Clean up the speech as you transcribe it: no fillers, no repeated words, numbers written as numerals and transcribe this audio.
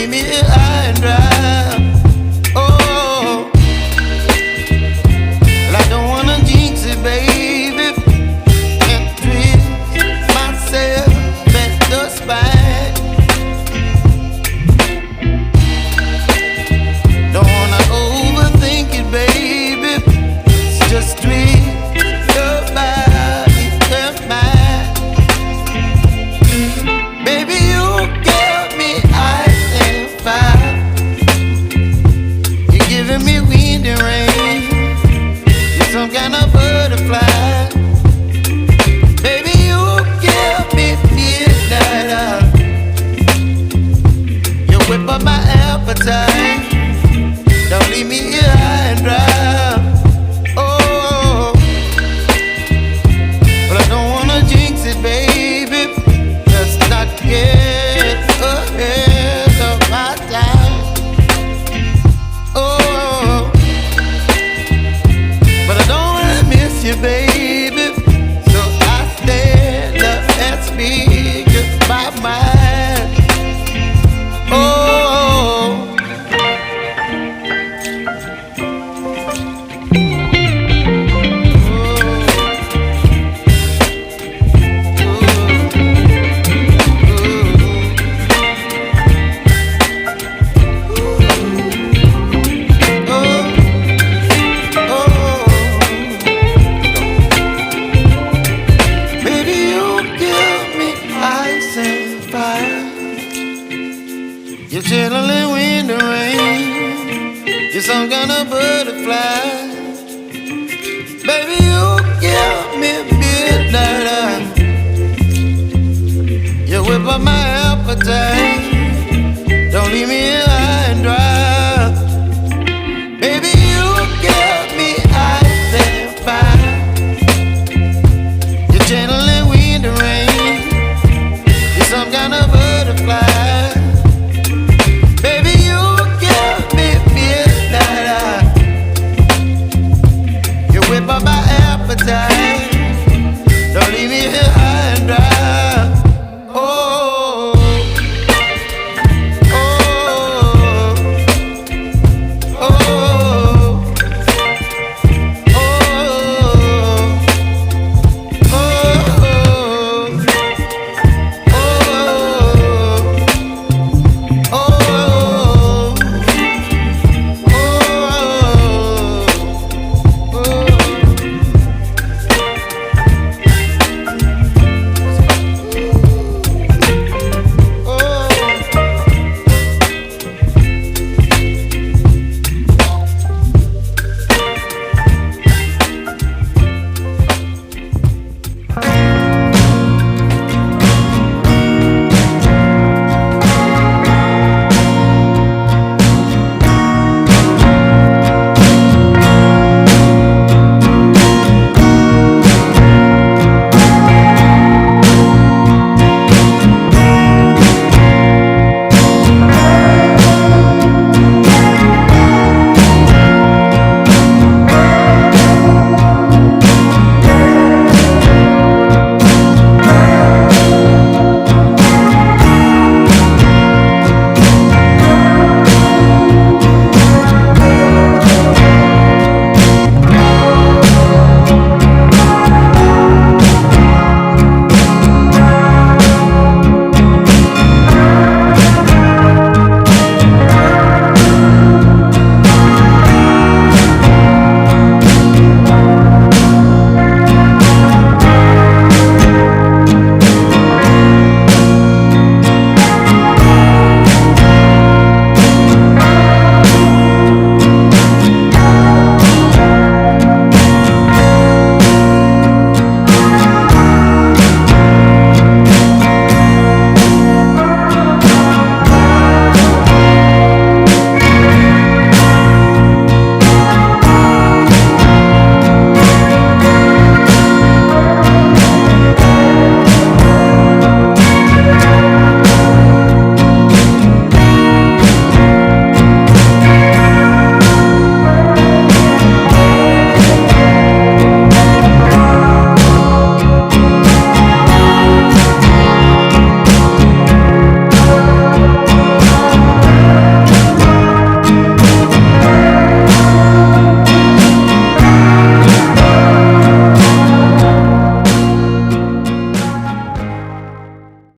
leave me high and dry. Oh, well, I don't wanna jinx it, baby, and twist myself at the spine. Don't wanna overthink it, baby. It's just twist your body and mine. Baby, you give me ice and fire. You're giving me wind and rain. You're some kind of butterfly. Baby, you give me midnight. You whip up my appetite. Don't leave me here high and dry. Oh, but I don't wanna jinx it, baby. Let's not get ahead of my time. Oh, but I don't wanna miss you, baby. So I stand up and speak my mind. Oh. You're chilling wind and rain. You're some kind of butterfly. Baby, you give me midnight. You whip up my appetite.